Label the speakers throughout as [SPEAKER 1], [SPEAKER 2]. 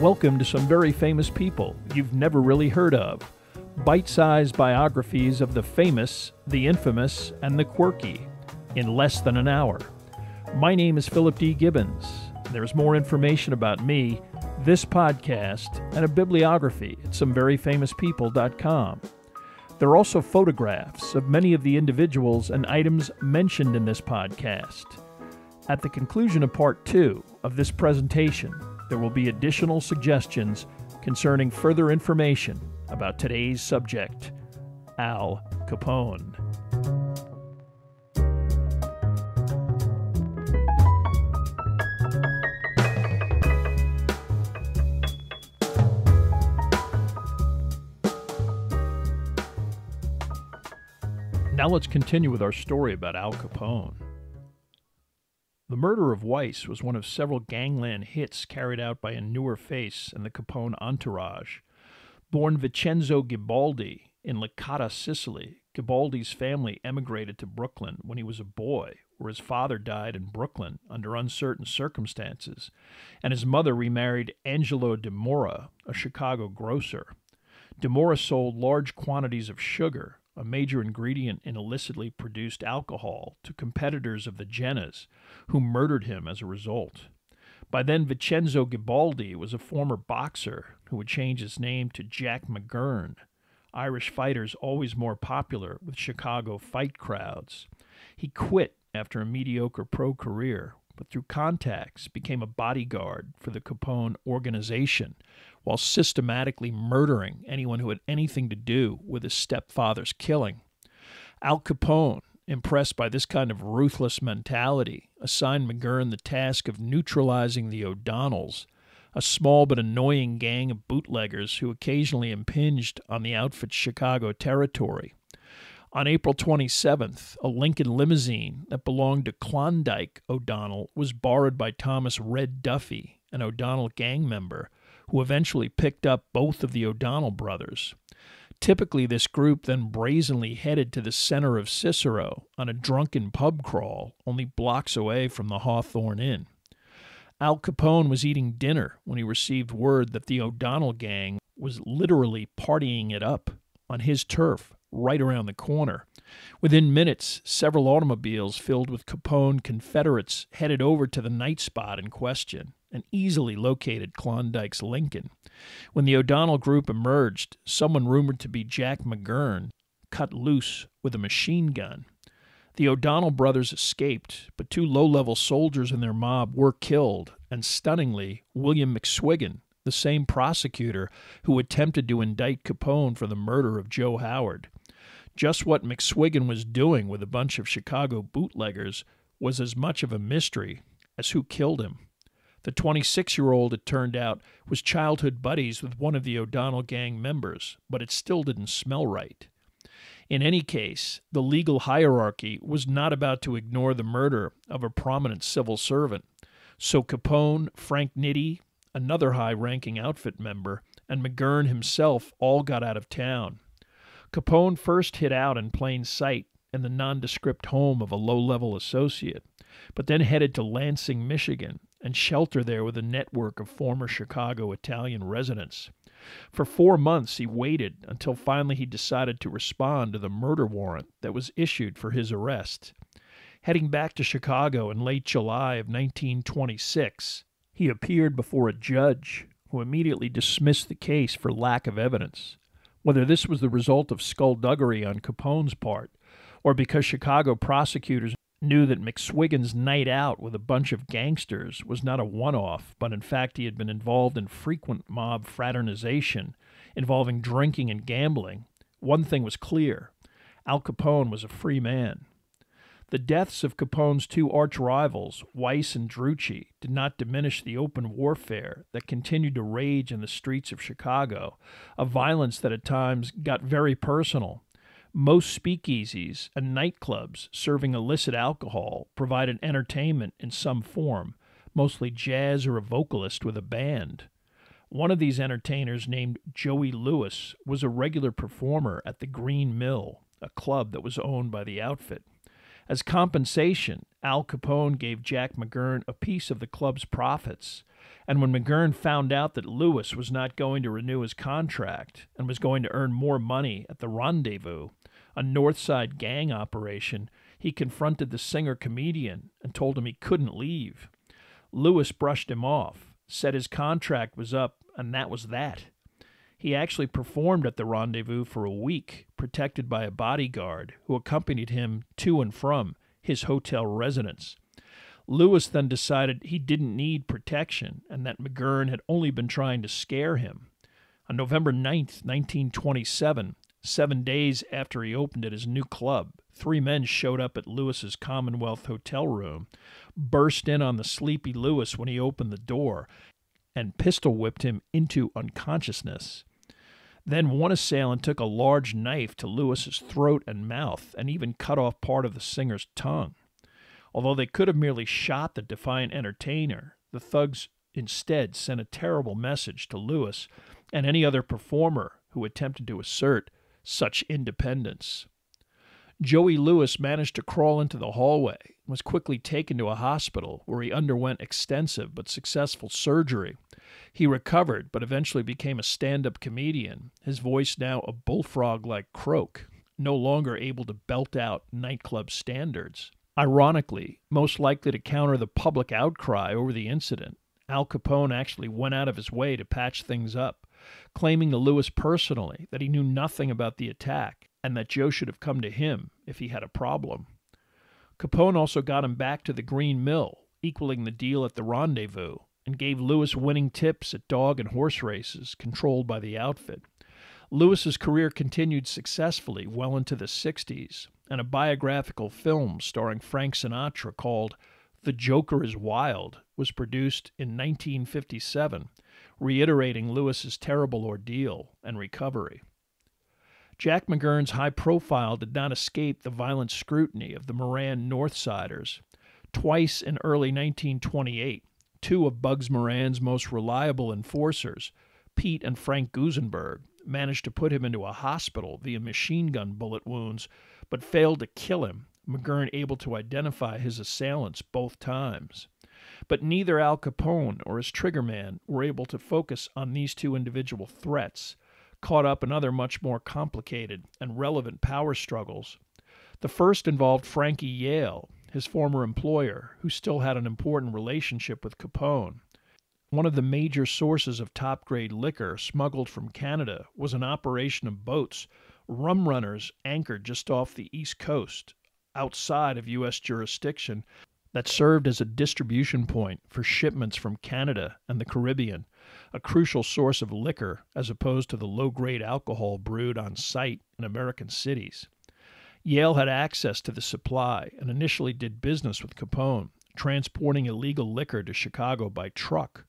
[SPEAKER 1] Welcome to some very famous people you've never really heard of. Bite-sized biographies of the famous, the infamous, and the quirky in less than an hour. My name is Philip D. Gibbons. There's more information about me, this podcast, and a bibliography at someveryfamouspeople.com. There are also photographs of many of the individuals and items mentioned in this podcast. At the conclusion of Part 2 of this presentation, there will be additional suggestions concerning further information about today's subject, Al Capone. Now let's continue with our story about Al Capone. The murder of Weiss was one of several gangland hits carried out by a newer face in the Capone entourage. Born Vincenzo Garibaldi in Licata, Sicily, Garibaldi's family emigrated to Brooklyn when he was a boy, where his father died in Brooklyn under uncertain circumstances, and his mother remarried Angelo de Mora, a Chicago grocer. De Mora sold large quantities of sugar, a major ingredient in illicitly produced alcohol, to competitors of the Jennas, who murdered him as a result. By then, Vincenzo Garibaldi was a former boxer who would change his name to Jack McGurn, Irish fighters always more popular with Chicago fight crowds. He quit after a mediocre pro career, but through contacts became a bodyguard for the Capone organization, while systematically murdering anyone who had anything to do with his stepfather's killing. Al Capone, impressed by this kind of ruthless mentality, assigned McGurn the task of neutralizing the O'Donnells, a small but annoying gang of bootleggers who occasionally impinged on the outfit's Chicago territory. On April 27th, a Lincoln limousine that belonged to Klondike O'Donnell was borrowed by Thomas Red Duffy, an O'Donnell gang member, who eventually picked up both of the O'Donnell brothers. Typically, this group then brazenly headed to the center of Cicero on a drunken pub crawl only blocks away from the Hawthorne Inn. Al Capone was eating dinner when he received word that the O'Donnell gang was literally partying it up on his turf right around the corner. Within minutes, several automobiles filled with Capone Confederates headed over to the night spot in question and easily located Klondike's Lincoln. When the O'Donnell group emerged, someone rumored to be Jack McGurn cut loose with a machine gun. The O'Donnell brothers escaped, but two low-level soldiers in their mob were killed, and stunningly, William McSwiggan, the same prosecutor who attempted to indict Capone for the murder of Joe Howard. Just what McSwiggan was doing with a bunch of Chicago bootleggers was as much of a mystery as who killed him. The 26-year-old, it turned out, was childhood buddies with one of the O'Donnell gang members, but it still didn't smell right. In any case, the legal hierarchy was not about to ignore the murder of a prominent civil servant, so Capone, Frank Nitti, another high-ranking outfit member, and McGurn himself all got out of town. Capone first hid out in plain sight in the nondescript home of a low-level associate, but then headed to Lansing, Michigan, and sheltered there with a network of former Chicago Italian residents. For 4 months he waited until finally he decided to respond to the murder warrant that was issued for his arrest. Heading back to Chicago in late July of 1926, he appeared before a judge who immediately dismissed the case for lack of evidence. Whether this was the result of skullduggery on Capone's part, or because Chicago prosecutors knew that McSwiggan's night out with a bunch of gangsters was not a one-off, but in fact he had been involved in frequent mob fraternization involving drinking and gambling, one thing was clear: Al Capone was a free man. The deaths of Capone's two arch-rivals, Weiss and Drucci, did not diminish the open warfare that continued to rage in the streets of Chicago, a violence that at times got very personal. Most speakeasies and nightclubs serving illicit alcohol provided entertainment in some form, mostly jazz or a vocalist with a band. One of these entertainers, named Joey Lewis, was a regular performer at the Green Mill, a club that was owned by the outfit. As compensation, Al Capone gave Jack McGurn a piece of the club's profits, And when McGurn found out that Lewis was not going to renew his contract and was going to earn more money at the Rendezvous, a North Side gang operation, he confronted the singer-comedian and told him he couldn't leave. Lewis brushed him off, said his contract was up, and that was that. He actually performed at the Rendezvous for a week, protected by a bodyguard who accompanied him to and from his hotel residence. Lewis then decided he didn't need protection and that McGurn had only been trying to scare him. On November 9th, 1927, 7 days after he opened at his new club, 3 men showed up at Lewis's Commonwealth hotel room, burst in on the sleepy Lewis when he opened the door, and pistol-whipped him into unconsciousness. Then one assailant took a large knife to Lewis's throat and mouth and even cut off part of the singer's tongue. Although they could have merely shot the defiant entertainer, the thugs instead sent a terrible message to Lewis and any other performer who attempted to assert such independence. Joey Lewis managed to crawl into the hallway and was quickly taken to a hospital where he underwent extensive but successful surgery. He recovered, but eventually became a stand-up comedian, his voice now a bullfrog-like croak, no longer able to belt out nightclub standards. Ironically, most likely to counter the public outcry over the incident, Al Capone actually went out of his way to patch things up, claiming to Lewis personally that he knew nothing about the attack and that Joe should have come to him if he had a problem. Capone also got him back to the Green Mill, equaling the deal at the Rendezvous, and gave Lewis winning tips at dog and horse races controlled by the outfit. Lewis's career continued successfully well into the 60s, and a biographical film starring Frank Sinatra called The Joker is Wild was produced in 1957, reiterating Lewis's terrible ordeal and recovery. Jack McGurn's high profile did not escape the violent scrutiny of the Moran Northsiders. Twice in early 1928, 2 of Bugs Moran's most reliable enforcers, Pete and Frank Gusenberg, managed to put him into a hospital via machine gun bullet wounds, but failed to kill him, McGurn able to identify his assailants both times. But neither Al Capone or his triggerman were able to focus on these 2 individual threats, caught up in other much more complicated and relevant power struggles. The first involved Frankie Yale, his former employer, who still had an important relationship with Capone. One of the major sources of top-grade liquor smuggled from Canada was an operation of boats, rum runners anchored just off the East Coast, outside of U.S. jurisdiction, that served as a distribution point for shipments from Canada and the Caribbean, a crucial source of liquor as opposed to the low-grade alcohol brewed on site in American cities. Yale had access to the supply and initially did business with Capone, transporting illegal liquor to Chicago by truck.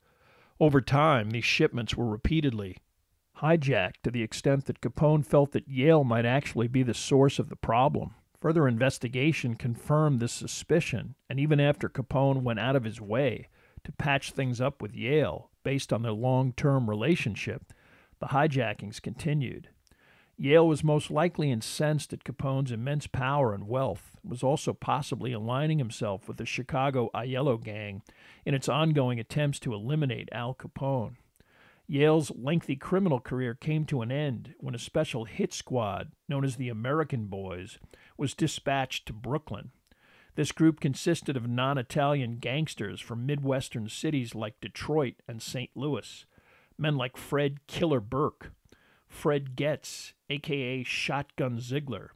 [SPEAKER 1] Over time, these shipments were repeatedly hijacked to the extent that Capone felt that Yale might actually be the source of the problem. Further investigation confirmed this suspicion, and even after Capone went out of his way to patch things up with Yale based on their long-term relationship, the hijackings continued. Yale was most likely incensed at Capone's immense power and wealth, and was also possibly aligning himself with the Chicago Aiello gang in its ongoing attempts to eliminate Al Capone. Yale's lengthy criminal career came to an end when a special hit squad, known as the American Boys, was dispatched to Brooklyn. This group consisted of non-Italian gangsters from Midwestern cities like Detroit and St. Louis, men like Fred Killer Burke, Fred Getz, a.k.a. Shotgun Ziegler,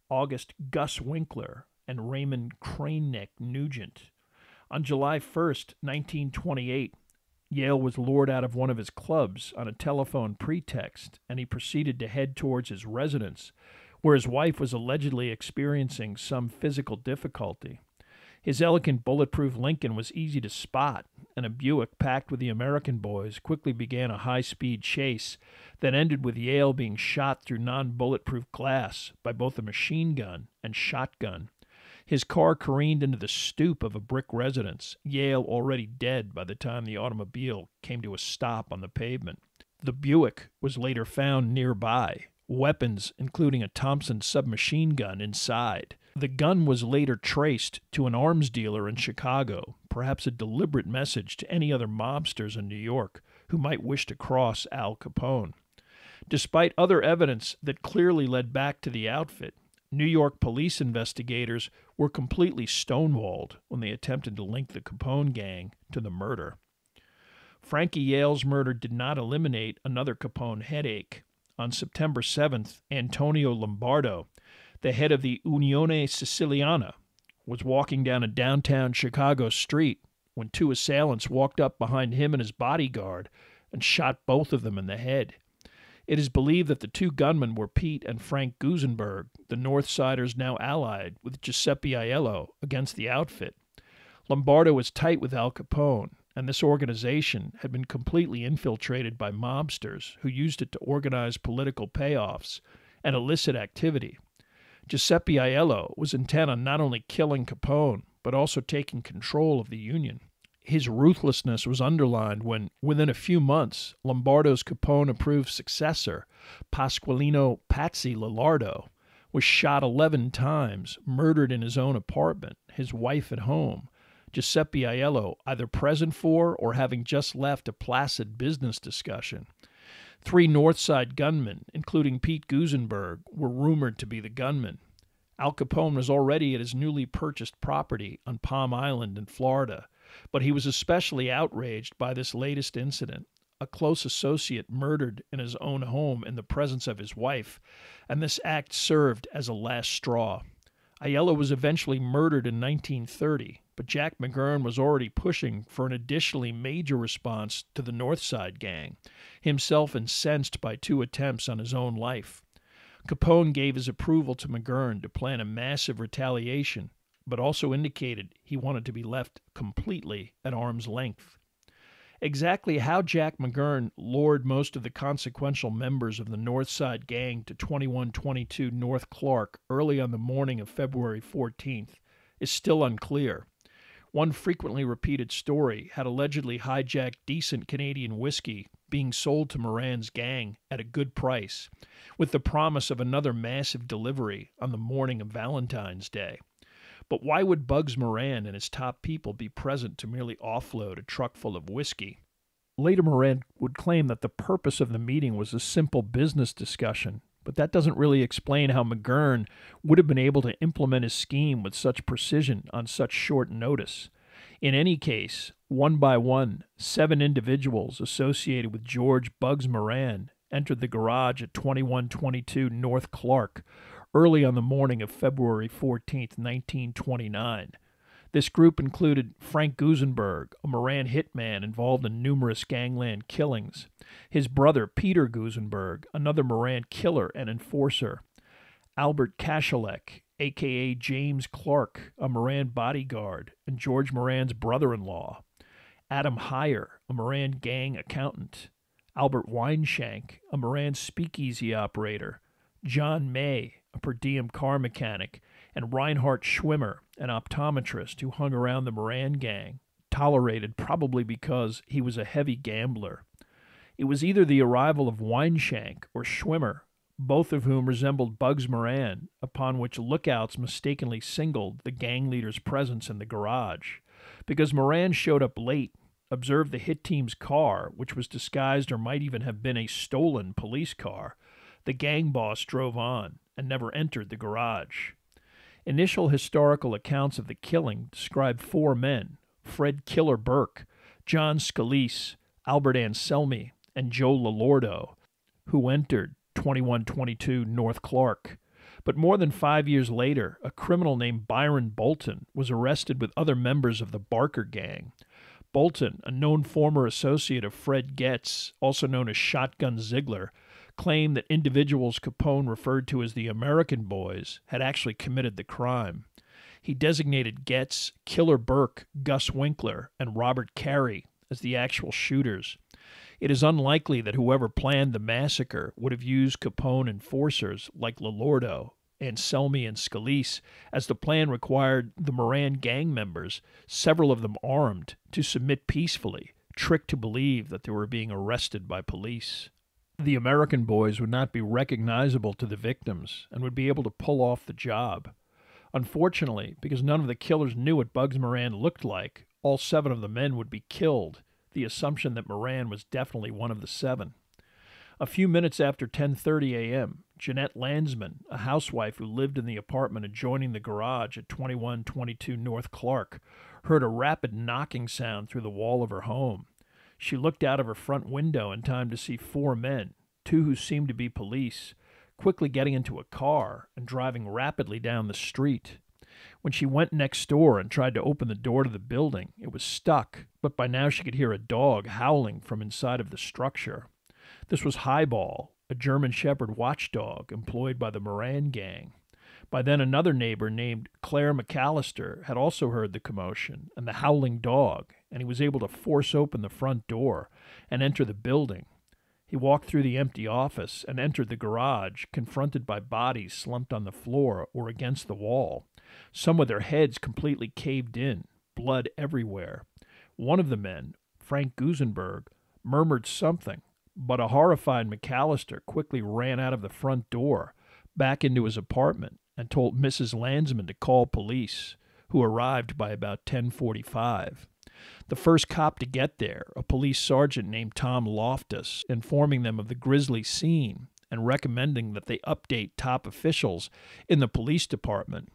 [SPEAKER 1] August Gus Winkler, and Raymond Crane-Neck Nugent. On July 1st, 1928, Yale was lured out of one of his clubs on a telephone pretext, and he proceeded to head towards his residence, where his wife was allegedly experiencing some physical difficulty. His elegant bulletproof Lincoln was easy to spot, and a Buick packed with the American Boys quickly began a high-speed chase that ended with Yale being shot through non-bulletproof glass by both a machine gun and shotgun. His car careened into the stoop of a brick residence, Yale already dead by the time the automobile came to a stop on the pavement. The Buick was later found nearby, weapons including a Thompson submachine gun inside. The gun was later traced to an arms dealer in Chicago, perhaps a deliberate message to any other mobsters in New York who might wish to cross Al Capone. Despite other evidence that clearly led back to the outfit, New York police investigators were completely stonewalled when they attempted to link the Capone gang to the murder. Frankie Yale's murder did not eliminate another Capone headache. On September 7th, Antonio Lombardo, the head of the Unione Siciliana, was walking down a downtown Chicago street when two assailants walked up behind him and his bodyguard and shot both of them in the head. It is believed that the two gunmen were Pete and Frank Gusenberg, the North Siders now allied with Giuseppe Aiello against the outfit. Lombardo was tight with Al Capone, and this organization had been completely infiltrated by mobsters who used it to organize political payoffs and illicit activity. Giuseppe Aiello was intent on not only killing Capone, but also taking control of the Union. His ruthlessness was underlined when, within a few months, Lombardo's Capone-approved successor, Pasqualino Patsy Lombardo, was shot 11 times, murdered in his own apartment, his wife at home, Giuseppe Aiello either present for or having just left a placid business discussion. 3 Northside gunmen, including Pete Gusenberg, were rumored to be the gunmen. Al Capone was already at his newly purchased property on Palm Island in Florida, but he was especially outraged by this latest incident, a close associate murdered in his own home in the presence of his wife, and this act served as a last straw. Aiello was eventually murdered in 1930, but Jack McGurn was already pushing for an additionally major response to the Northside gang, himself incensed by 2 attempts on his own life. Capone gave his approval to McGurn to plan a massive retaliation, but also indicated he wanted to be left completely at arm's length. Exactly how Jack McGurn lured most of the consequential members of the Northside gang to 2122 North Clark early on the morning of February 14th is still unclear. One frequently repeated story had allegedly hijacked decent Canadian whiskey being sold to Moran's gang at a good price, with the promise of another massive delivery on the morning of Valentine's Day. But why would Bugs Moran and his top people be present to merely offload a truck full of whiskey? Later, Moran would claim that the purpose of the meeting was a simple business discussion, but that doesn't really explain how McGurn would have been able to implement his scheme with such precision on such short notice. In any case, one by one, 7 individuals associated with George Bugs Moran entered the garage at 2122 North Clark early on the morning of February 14, 1929. This group included Frank Gusenberg, a Moran hitman involved in numerous gangland killings, his brother Peter Gusenberg, another Moran killer and enforcer, Albert Kashelek, a.k.a. James Clark, a Moran bodyguard and George Moran's brother-in-law, Adam Heyer, a Moran gang accountant, Albert Weinshank, a Moran speakeasy operator, John May, a per diem car mechanic, and Reinhard Schwimmer, an optometrist who hung around the Moran gang, tolerated probably because he was a heavy gambler. It was either the arrival of Weinshank or Schwimmer, both of whom resembled Bugs Moran, upon which lookouts mistakenly singled the gang leader's presence in the garage. Because Moran showed up late, observed the hit team's car, which was disguised or might even have been a stolen police car, the gang boss drove on and never entered the garage. Initial historical accounts of the killing describe 4 men, Fred Killer Burke, John Scalise, Albert Anselmi, and Joe Lolordo, who entered 2122 North Clark. But more than 5 years later, a criminal named Byron Bolton was arrested with other members of the Barker gang. Bolton, a known former associate of Fred Getz, also known as Shotgun Ziegler, claimed that individuals Capone referred to as the American Boys had actually committed the crime. He designated Getz, Killer Burke, Gus Winkler, and Robert Carey as the actual shooters. It is unlikely that whoever planned the massacre would have used Capone enforcers like Lolordo, Anselmi, and Scalise, as the plan required the Moran gang members, several of them armed, to submit peacefully, tricked to believe that they were being arrested by police. The American Boys would not be recognizable to the victims and would be able to pull off the job. Unfortunately, because none of the killers knew what Bugs Moran looked like, all 7 of the men would be killed, the assumption that Moran was definitely one of the 7. A few minutes after 10:30 a.m., Jeanette Landsman, a housewife who lived in the apartment adjoining the garage at 2122 North Clark, heard a rapid knocking sound through the wall of her home. She looked out of her front window in time to see 4 men, 2 who seemed to be police, quickly getting into a car and driving rapidly down the street. When she went next door and tried to open the door to the building, it was stuck, but by now she could hear a dog howling from inside of the structure. This was Highball, a German Shepherd watchdog employed by the Moran gang. By then, another neighbor named Claire McAllister had also heard the commotion and the howling dog, and he was able to force open the front door and enter the building. He walked through the empty office and entered the garage, confronted by bodies slumped on the floor or against the wall, some with their heads completely caved in, blood everywhere. One of the men, Frank Gusenberg, murmured something, but a horrified McAllister quickly ran out of the front door, back into his apartment, and told Mrs. Landsman to call police, who arrived by about 10:45. The first cop to get there, a police sergeant named Tom Loftus, informing them of the grisly scene and recommending that they update top officials in the police department.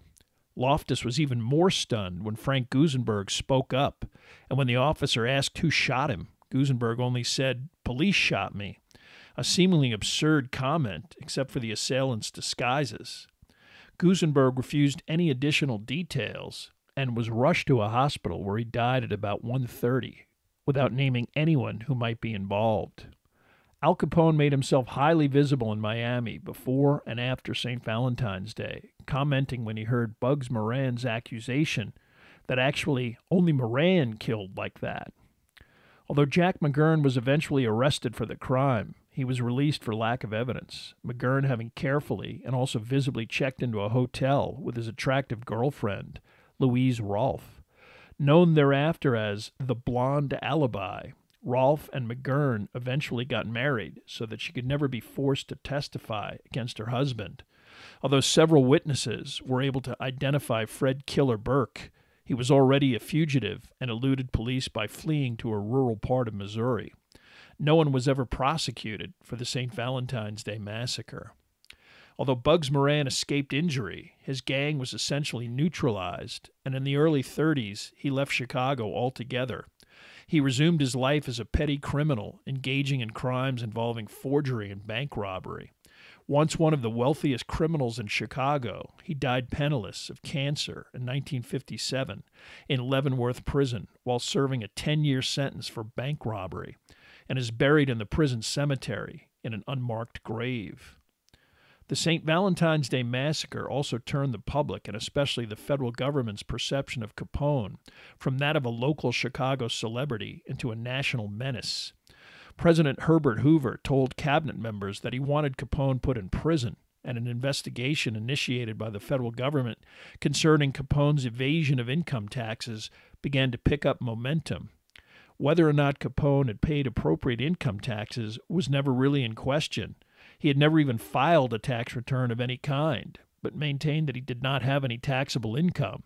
[SPEAKER 1] Loftus was even more stunned when Frank Gusenberg spoke up, and when the officer asked who shot him, Gusenberg only said, "Police shot me," a seemingly absurd comment except for the assailant's disguises. Gusenberg refused any additional details and was rushed to a hospital where he died at about 1:30, without naming anyone who might be involved. Al Capone made himself highly visible in Miami before and after St. Valentine's Day, commenting when he heard Bugs Moran's accusation that actually only Moran killed like that. Although Jack McGurn was eventually arrested for the crime, he was released for lack of evidence, McGurn having carefully and also visibly checked into a hotel with his attractive girlfriend, Louise Rolfe. Known thereafter as the Blonde Alibi, Rolfe and McGurn eventually got married so that she could never be forced to testify against her husband. Although several witnesses were able to identify Fred Killer Burke, he was already a fugitive and eluded police by fleeing to a rural part of Missouri. No one was ever prosecuted for the St. Valentine's Day massacre. Although Bugs Moran escaped injury, his gang was essentially neutralized, and in the early 30s, he left Chicago altogether. He resumed his life as a petty criminal, engaging in crimes involving forgery and bank robbery. Once one of the wealthiest criminals in Chicago, he died penniless of cancer in 1957 in Leavenworth Prison while serving a 10-year sentence for bank robbery, and is buried in the prison cemetery in an unmarked grave. The St. Valentine's Day Massacre also turned the public, and especially the federal government's perception of Capone, from that of a local Chicago celebrity into a national menace. President Herbert Hoover told cabinet members that he wanted Capone put in prison, and an investigation initiated by the federal government concerning Capone's evasion of income taxes began to pick up momentum. Whether or not Capone had paid appropriate income taxes was never really in question. He had never even filed a tax return of any kind, but maintained that he did not have any taxable income.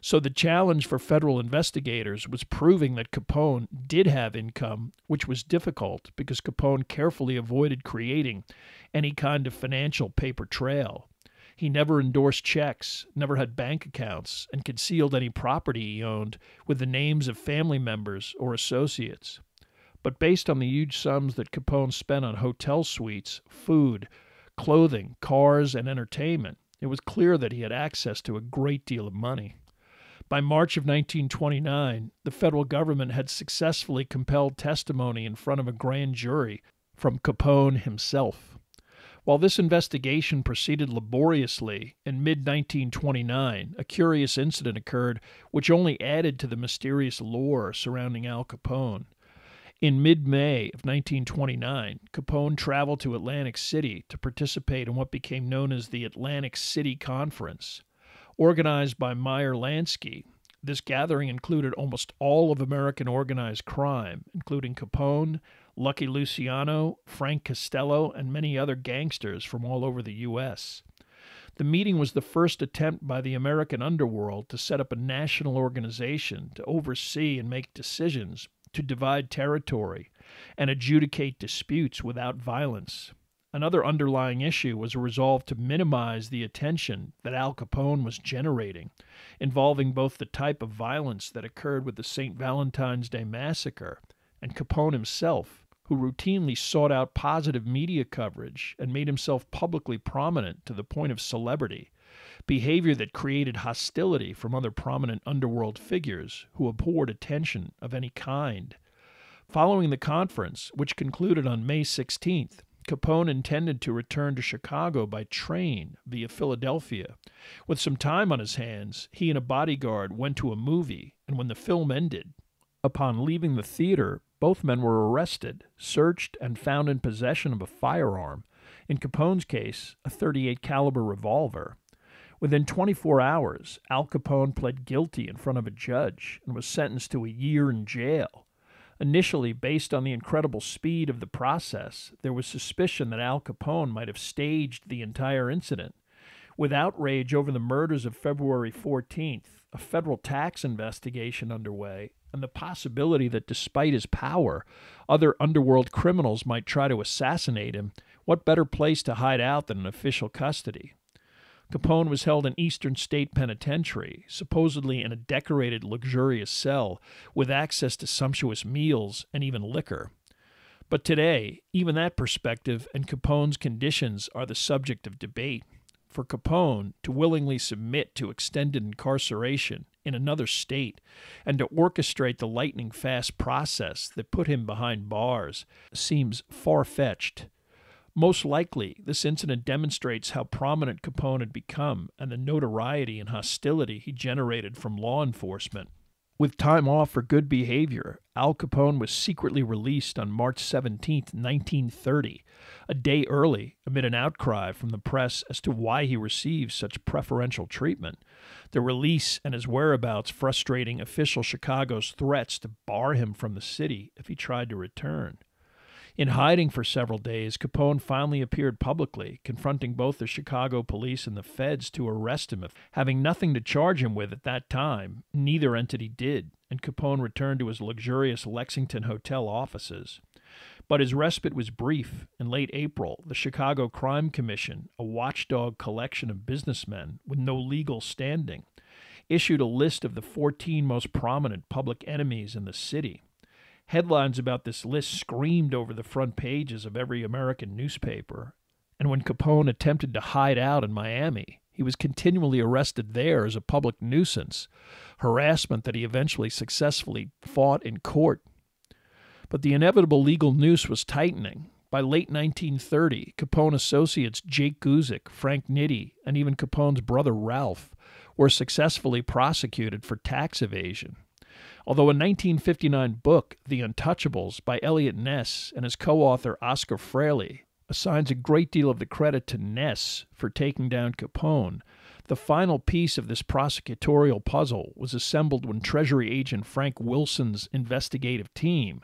[SPEAKER 1] So the challenge for federal investigators was proving that Capone did have income, which was difficult because Capone carefully avoided creating any kind of financial paper trail. He never endorsed checks, never had bank accounts, and concealed any property he owned with the names of family members or associates. But based on the huge sums that Capone spent on hotel suites, food, clothing, cars, and entertainment, it was clear that he had access to a great deal of money. By March of 1929, the federal government had successfully compelled testimony in front of a grand jury from Capone himself. While this investigation proceeded laboriously, in mid-1929, a curious incident occurred which only added to the mysterious lore surrounding Al Capone. In mid-May of 1929, Capone traveled to Atlantic City to participate in what became known as the Atlantic City Conference. Organized by Meyer Lansky, this gathering included almost all of American organized crime, including Capone, Lucky Luciano, Frank Costello, and many other gangsters from all over the U.S. The meeting was the first attempt by the American underworld to set up a national organization to oversee and make decisions, to divide territory, and adjudicate disputes without violence. Another underlying issue was a resolve to minimize the attention that Al Capone was generating, involving both the type of violence that occurred with the St. Valentine's Day Massacre and Capone himself, who routinely sought out positive media coverage and made himself publicly prominent to the point of celebrity, behavior that created hostility from other prominent underworld figures who abhorred attention of any kind. Following the conference, which concluded on May 16th, Capone intended to return to Chicago by train via Philadelphia. With some time on his hands, he and a bodyguard went to a movie, and when the film ended, upon leaving the theater, both men were arrested, searched, and found in possession of a firearm, in Capone's case, a .38 caliber revolver. Within 24 hours, Al Capone pled guilty in front of a judge and was sentenced to a year in jail. Initially, based on the incredible speed of the process, there was suspicion that Al Capone might have staged the entire incident. With outrage over the murders of February 14th, a federal tax investigation underway, and the possibility that despite his power, other underworld criminals might try to assassinate him, what better place to hide out than in official custody? Capone was held in Eastern State Penitentiary, supposedly in a decorated, luxurious cell with access to sumptuous meals and even liquor. But today, even that perspective and Capone's conditions are the subject of debate. For Capone to willingly submit to extended incarceration in another state and to orchestrate the lightning-fast process that put him behind bars seems far-fetched. Most likely, this incident demonstrates how prominent Capone had become and the notoriety and hostility he generated from law enforcement. With time off for good behavior, Al Capone was secretly released on March 17, 1930, a day early amid an outcry from the press as to why he received such preferential treatment, the release and his whereabouts frustrating official Chicago's threats to bar him from the city if he tried to return. In hiding for several days, Capone finally appeared publicly, confronting both the Chicago police and the feds to arrest him. Having nothing to charge him with at that time, neither entity did, and Capone returned to his luxurious Lexington hotel offices. But his respite was brief. In late April, the Chicago Crime Commission, a watchdog collection of businessmen with no legal standing, issued a list of the 14 most prominent public enemies in the city. Headlines about this list screamed over the front pages of every American newspaper, and when Capone attempted to hide out in Miami, he was continually arrested there as a public nuisance, harassment that he eventually successfully fought in court. But the inevitable legal noose was tightening. By late 1930, Capone associates Jake Guzik, Frank Nitti, and even Capone's brother Ralph were successfully prosecuted for tax evasion. Although a 1959 book, The Untouchables, by Eliot Ness and his co-author Oscar Freire, assigns a great deal of the credit to Ness for taking down Capone, the final piece of this prosecutorial puzzle was assembled when Treasury agent Frank Wilson's investigative team,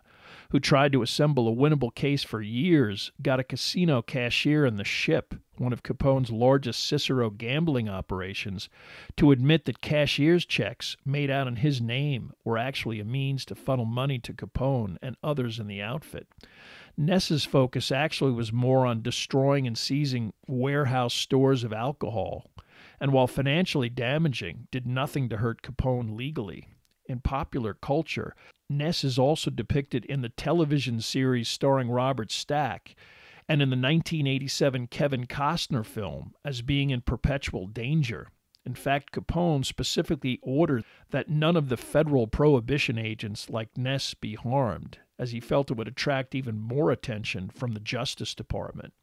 [SPEAKER 1] who tried to assemble a winnable case for years, got a casino cashier in the Ship, one of Capone's largest Cicero gambling operations, to admit that cashier's checks made out in his name were actually a means to funnel money to Capone and others in the outfit. Ness's focus actually was more on destroying and seizing warehouse stores of alcohol, and while financially damaging, did nothing to hurt Capone legally. In popular culture, Ness is also depicted in the television series starring Robert Stack and in the 1987 Kevin Costner film as being in perpetual danger. In fact, Capone specifically ordered that none of the federal prohibition agents like Ness be harmed, as he felt it would attract even more attention from the Justice Department.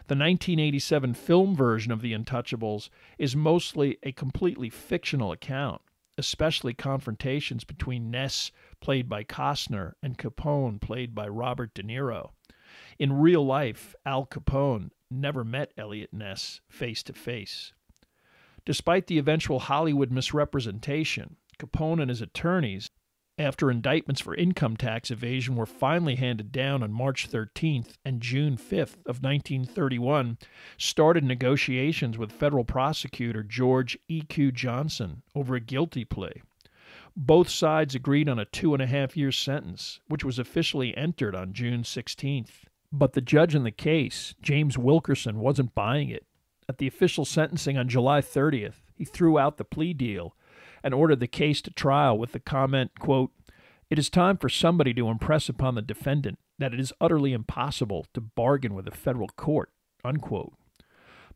[SPEAKER 1] The 1987 film version of The Untouchables is mostly a completely fictional account, especially confrontations between Ness, played by Costner, and Capone, played by Robert De Niro. In real life, Al Capone never met Eliot Ness face to face. Despite the eventual Hollywood misrepresentation, Capone and his attorneys After indictments for income tax evasion were finally handed down on March 13th and June 5th of 1931, started negotiations with federal prosecutor George E.Q. Johnson over a guilty plea. Both sides agreed on a 2.5-year sentence, which was officially entered on June 16th. But the judge in the case, James Wilkerson, wasn't buying it. At the official sentencing on July 30th, he threw out the plea deal and ordered the case to trial with the comment, quote, "It is time for somebody to impress upon the defendant that it is utterly impossible to bargain with a federal court," unquote.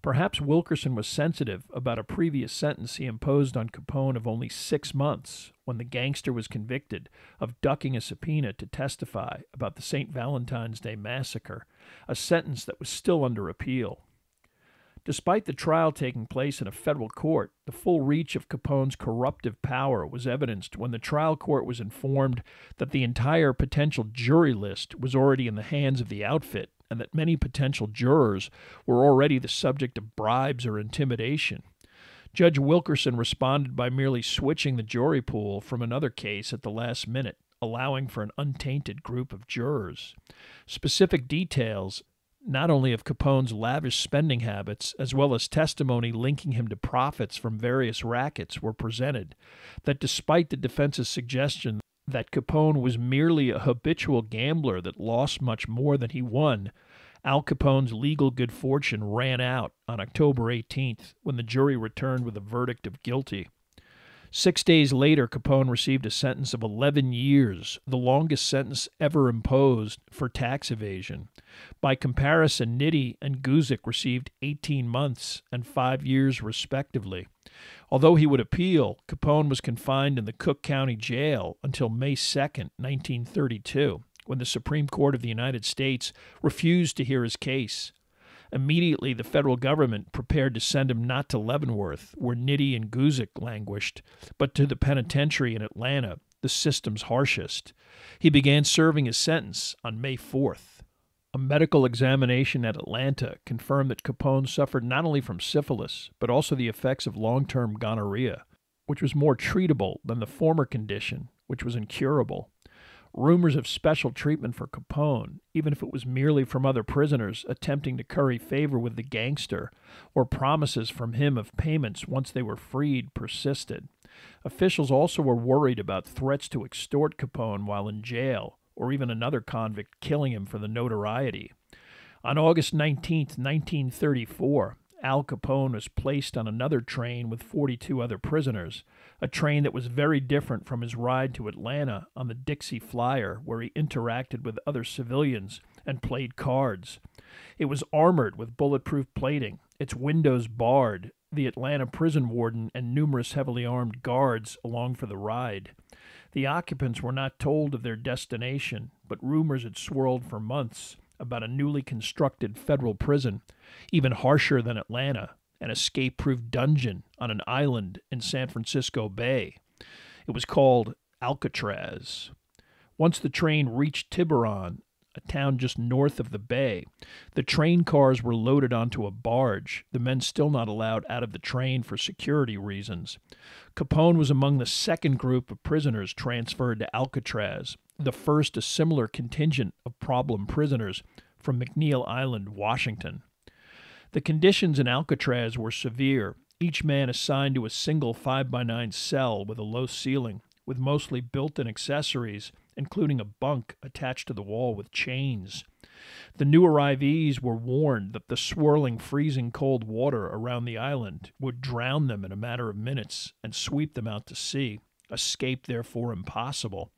[SPEAKER 1] Perhaps Wilkerson was sensitive about a previous sentence he imposed on Capone of only 6 months when the gangster was convicted of ducking a subpoena to testify about the St. Valentine's Day massacre, a sentence that was still under appeal. Despite the trial taking place in a federal court, the full reach of Capone's corruptive power was evidenced when the trial court was informed that the entire potential jury list was already in the hands of the outfit and that many potential jurors were already the subject of bribes or intimidation. Judge Wilkerson responded by merely switching the jury pool from another case at the last minute, allowing for an untainted group of jurors. Specific details, not only of Capone's lavish spending habits, as well as testimony linking him to profits from various rackets, were presented, that despite the defense's suggestion that Capone was merely a habitual gambler that lost much more than he won, Al Capone's legal good fortune ran out on October 18th when the jury returned with a verdict of guilty. 6 days later, Capone received a sentence of 11 years, the longest sentence ever imposed for tax evasion. By comparison, Nitti and Guzik received 18 months and 5 years, respectively. Although he would appeal, Capone was confined in the Cook County Jail until May 2, 1932, when the Supreme Court of the United States refused to hear his case. Immediately, the federal government prepared to send him not to Leavenworth, where Nitti and Guzik languished, but to the penitentiary in Atlanta, the system's harshest. He began serving his sentence on May 4th. A medical examination at Atlanta confirmed that Capone suffered not only from syphilis, but also the effects of long-term gonorrhea, which was more treatable than the former condition, which was incurable. Rumors of special treatment for Capone, even if it was merely from other prisoners attempting to curry favor with the gangster, or promises from him of payments once they were freed, persisted. Officials also were worried about threats to extort Capone while in jail, or even another convict killing him for the notoriety. On August 19, 1934, Al Capone was placed on another train with 42 other prisoners, a train that was very different from his ride to Atlanta on the Dixie Flyer, where he interacted with other civilians and played cards. It was armored with bulletproof plating, its windows barred, the Atlanta prison warden and numerous heavily armed guards along for the ride. The occupants were not told of their destination, but rumors had swirled for months about a newly constructed federal prison, even harsher than Atlanta, an escape-proof dungeon on an island in San Francisco Bay. It was called Alcatraz. Once the train reached Tiburon, a town just north of the bay, the train cars were loaded onto a barge, the men still not allowed out of the train for security reasons. Capone was among the second group of prisoners transferred to Alcatraz, the first a similar contingent of problem prisoners from McNeil Island, Washington. The conditions in Alcatraz were severe, each man assigned to a single 5x9 cell with a low ceiling, with mostly built-in accessories, including a bunk attached to the wall with chains. The new arrivees were warned that the swirling, freezing cold water around the island would drown them in a matter of minutes and sweep them out to sea, escape therefore impossible.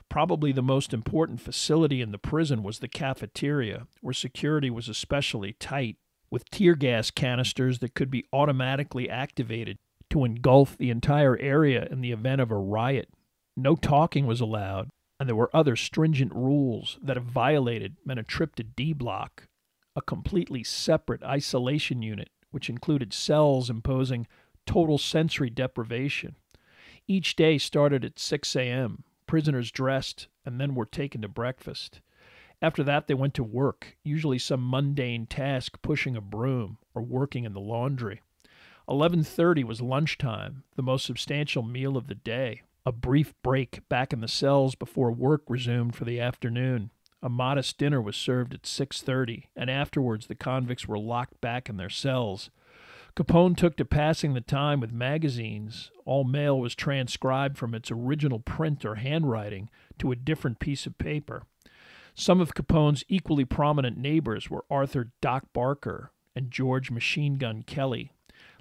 [SPEAKER 1] Probably the most important facility in the prison was the cafeteria, where security was especially tight, with tear gas canisters that could be automatically activated to engulf the entire area in the event of a riot. No talking was allowed, and there were other stringent rules that, if violated, meant a trip to D Block, a completely separate isolation unit which included cells imposing total sensory deprivation. Each day started at 6 a.m., prisoners dressed, and then were taken to breakfast. After that, they went to work, usually some mundane task pushing a broom or working in the laundry. 11:30 was lunchtime, the most substantial meal of the day. A brief break back in the cells before work resumed for the afternoon. A modest dinner was served at 6:30, and afterwards the convicts were locked back in their cells. Capone took to passing the time with magazines. All mail was transcribed from its original print or handwriting to a different piece of paper. Some of Capone's equally prominent neighbors were Arthur Doc Barker and George Machine Gun Kelly.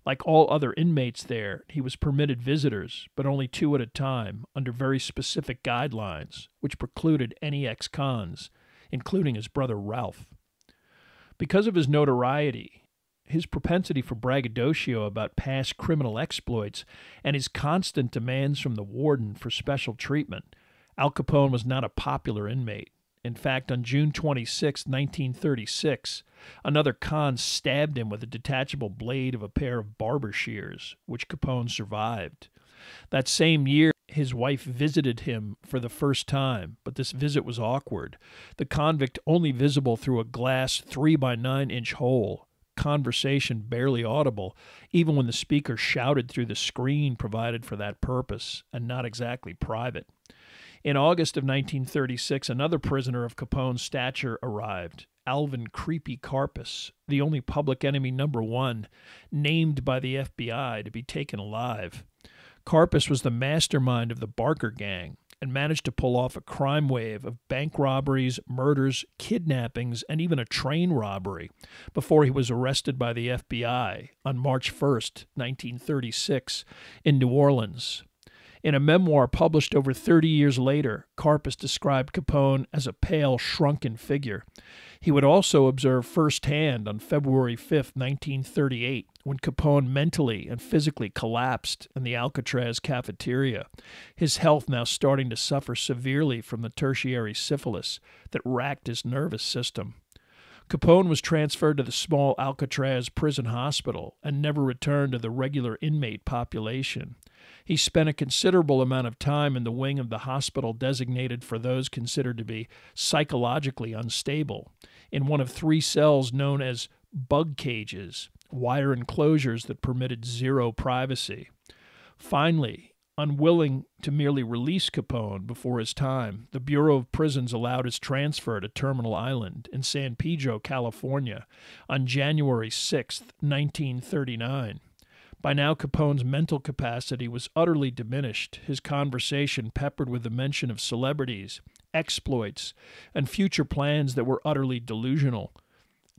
[SPEAKER 1] Like all other inmates there, he was permitted visitors, but only 2 at a time, under very specific guidelines, which precluded any ex-cons, including his brother Ralph. Because of his notoriety, his propensity for braggadocio about past criminal exploits, and his constant demands from the warden for special treatment, Al Capone was not a popular inmate. In fact, on June 26, 1936, another con stabbed him with a detachable blade of a pair of barber shears, which Capone survived. That same year, his wife visited him for the first time, but this visit was awkward. The convict only visible through a glass 3-by-9-inch hole, conversation barely audible, even when the speaker shouted through the screen provided for that purpose, and not exactly private. In August of 1936, another prisoner of Capone's stature arrived, Alvin Creepy Karpis, the only public enemy number 1, named by the FBI to be taken alive. Karpis was the mastermind of the Barker gang and managed to pull off a crime wave of bank robberies, murders, kidnappings, and even a train robbery before he was arrested by the FBI on March 1st, 1936, in New Orleans. In a memoir published over 30 years later, Karpis described Capone as a pale, shrunken figure. He would also observe firsthand on February 5, 1938, when Capone mentally and physically collapsed in the Alcatraz cafeteria, his health now starting to suffer severely from the tertiary syphilis that racked his nervous system. Capone was transferred to the small Alcatraz prison hospital and never returned to the regular inmate population. He spent a considerable amount of time in the wing of the hospital designated for those considered to be psychologically unstable, in one of 3 cells known as bug cages, wire enclosures that permitted zero privacy. Finally, unwilling to merely release Capone before his time, the Bureau of Prisons allowed his transfer to Terminal Island in San Pedro, California, on January 6, 1939. By now, Capone's mental capacity was utterly diminished, his conversation peppered with the mention of celebrities, exploits, and future plans that were utterly delusional.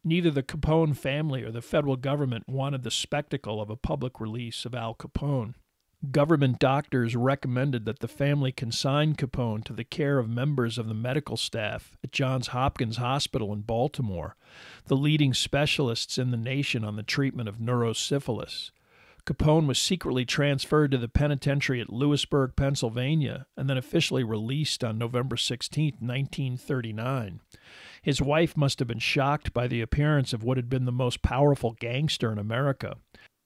[SPEAKER 1] Neither the Capone family or the federal government wanted the spectacle of a public release of Al Capone. Government doctors recommended that the family consign Capone to the care of members of the medical staff at Johns Hopkins Hospital in Baltimore, the leading specialists in the nation on the treatment of neurosyphilis. Capone was secretly transferred to the penitentiary at Lewisburg, Pennsylvania, and then officially released on November 16, 1939. His wife must have been shocked by the appearance of what had been the most powerful gangster in America.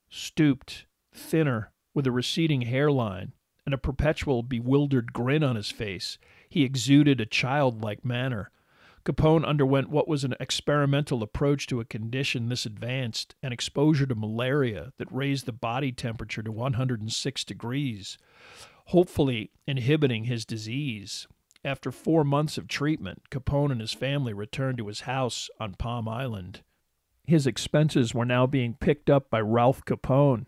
[SPEAKER 1] Stooped, thinner, with a receding hairline and a perpetual bewildered grin on his face, he exuded a childlike manner. Capone underwent what was an experimental approach to a condition this advanced, an exposure to malaria that raised the body temperature to 106 degrees, hopefully inhibiting his disease. After 4 months of treatment, Capone and his family returned to his house on Palm Island. His expenses were now being picked up by Ralph Capone.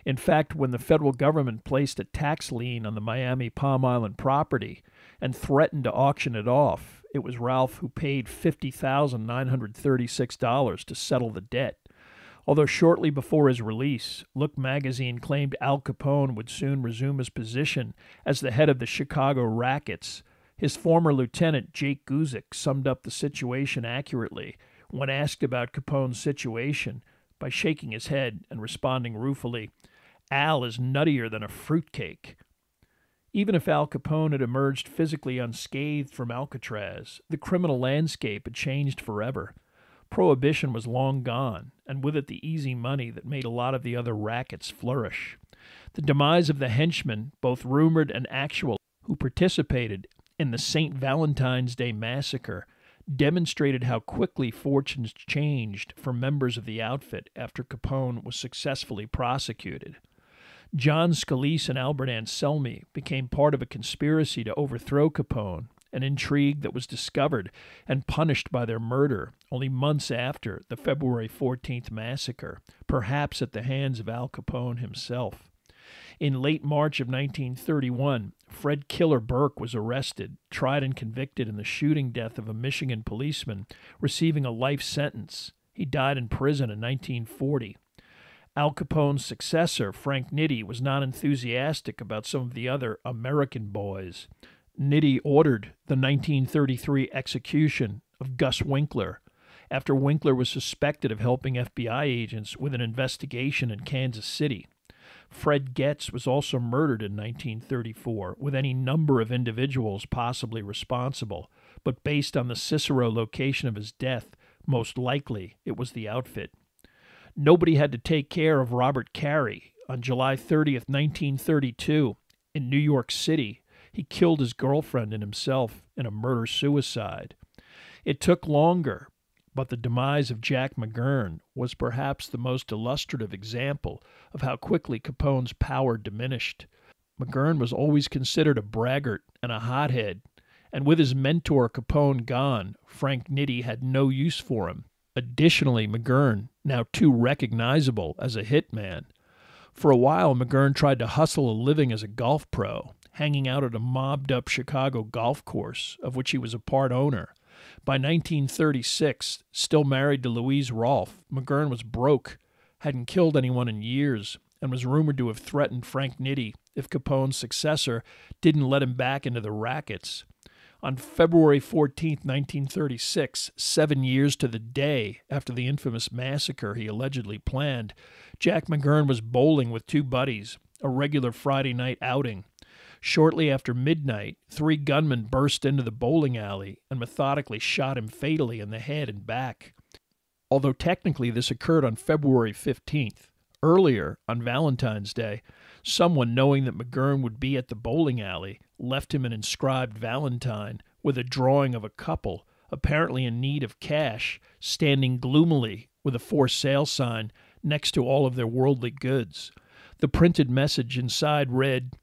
[SPEAKER 1] In fact, when the federal government placed a tax lien on the Miami Palm Island property and threatened to auction it off, it was Ralph who paid $50,936 to settle the debt. Although shortly before his release, Look magazine claimed Al Capone would soon resume his position as the head of the Chicago Rackets, his former lieutenant Jake Guzik summed up the situation accurately when asked about Capone's situation by shaking his head and responding ruefully, "Al is nuttier than a fruitcake." Even if Al Capone had emerged physically unscathed from Alcatraz, the criminal landscape had changed forever. Prohibition was long gone, and with it the easy money that made a lot of the other rackets flourish. The demise of the henchmen, both rumored and actual, who participated in the St. Valentine's Day Massacre, demonstrated how quickly fortunes changed for members of the outfit after Capone was successfully prosecuted. John Scalise and Albert Anselmi became part of a conspiracy to overthrow Capone, an intrigue that was discovered and punished by their murder only months after the February 14th massacre, perhaps at the hands of Al Capone himself. In late March of 1931, Fred Killer Burke was arrested, tried and convicted in the shooting death of a Michigan policeman, receiving a life sentence. He died in prison in 1940. Al Capone's successor, Frank Nitti, was not enthusiastic about some of the other American boys. Nitti ordered the 1933 execution of Gus Winkler after Winkler was suspected of helping FBI agents with an investigation in Kansas City. Fred Getz was also murdered in 1934, with any number of individuals possibly responsible, but based on the Cicero location of his death, most likely it was the outfit. Nobody had to take care of Robert Carey. On July 30th, 1932, in New York City, he killed his girlfriend and himself in a murder-suicide. It took longer, but the demise of Jack McGurn was perhaps the most illustrative example of how quickly Capone's power diminished. McGurn was always considered a braggart and a hothead, and with his mentor Capone gone, Frank Nitti had no use for him. Additionally, McGurn, now too recognizable as a hitman. For a while, McGurn tried to hustle a living as a golf pro, hanging out at a mobbed-up Chicago golf course, of which he was a part owner. By 1936, still married to Louise Rolfe, McGurn was broke, hadn't killed anyone in years, and was rumored to have threatened Frank Nitti if Capone's successor didn't let him back into the rackets. On February 14, 1936, 7 years to the day after the infamous massacre he allegedly planned, Jack McGurn was bowling with two buddies, a regular Friday night outing. Shortly after midnight, 3 gunmen burst into the bowling alley and methodically shot him fatally in the head and back. Although technically this occurred on February 15th, earlier, on Valentine's Day, someone, knowing that McGurn would be at the bowling alley, left him an inscribed valentine with a drawing of a couple, apparently in need of cash, standing gloomily with a for sale sign next to all of their worldly goods. The printed message inside read,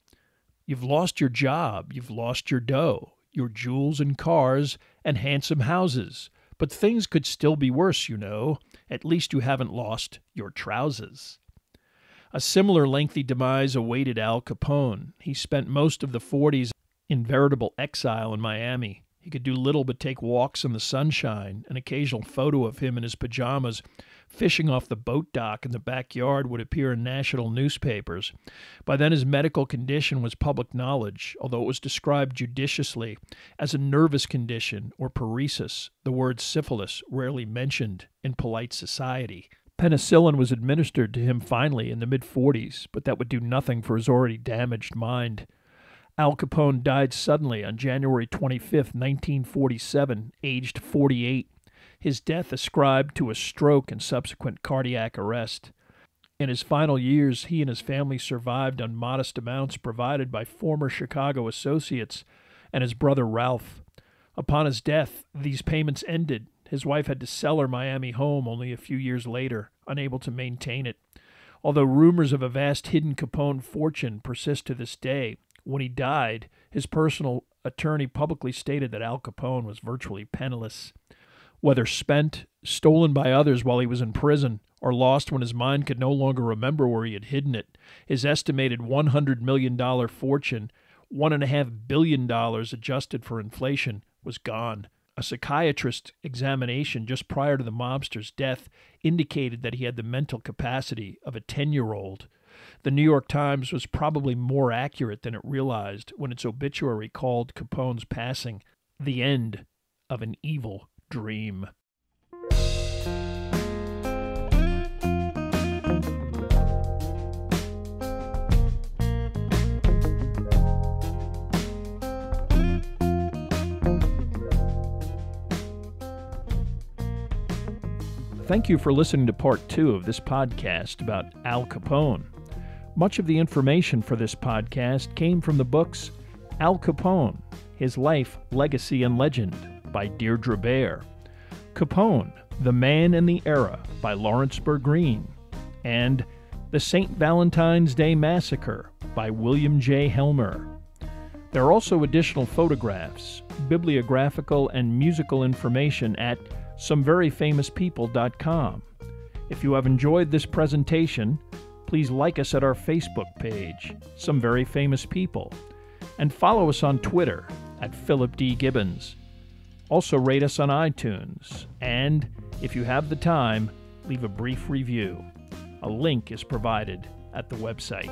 [SPEAKER 1] "You've lost your job, you've lost your dough, your jewels and cars and handsome houses, but things could still be worse, you know. At least you haven't lost your trousers." A similar lengthy demise awaited Al Capone. He spent most of the 40s in veritable exile in Miami. He could do little but take walks in the sunshine. An occasional photo of him in his pajamas fishing off the boat dock in the backyard would appear in national newspapers. By then his medical condition was public knowledge, although it was described judiciously as a nervous condition or paresis, the word syphilis rarely mentioned in polite society. Penicillin was administered to him finally in the mid-40s, but that would do nothing for his already damaged mind. Al Capone died suddenly on January 25, 1947, aged 48. His death ascribed to a stroke and subsequent cardiac arrest. In his final years, he and his family survived on modest amounts provided by former Chicago associates and his brother Ralph. Upon his death, these payments ended. His wife had to sell her Miami home only a few years later, unable to maintain it. Although rumors of a vast hidden Capone fortune persist to this day, when he died, his personal attorney publicly stated that Al Capone was virtually penniless. Whether spent, stolen by others while he was in prison, or lost when his mind could no longer remember where he had hidden it, his estimated $100 million fortune, $1.5 billion adjusted for inflation, was gone. A psychiatrist's examination just prior to the mobster's death indicated that he had the mental capacity of a 10-year-old. The New York Times was probably more accurate than it realized when its obituary called Capone's passing the end of an evil dream. Thank you for listening to part 2 of this podcast about Al Capone. Much of the information for this podcast came from the books Al Capone, His Life, Legacy, and Legend by Deirdre Bair, Capone, The Man and the Era by Lawrence Bergreen, and The St. Valentine's Day Massacre by William J. Helmer. There are also additional photographs, bibliographical, and musical information at someveryfamouspeople.com. If you have enjoyed this presentation, please like us at our Facebook page, Some Very Famous People, and follow us on Twitter at Philip D. Gibbons. Also rate us on iTunes, and, if you have the time, leave a brief review. A link is provided at the website.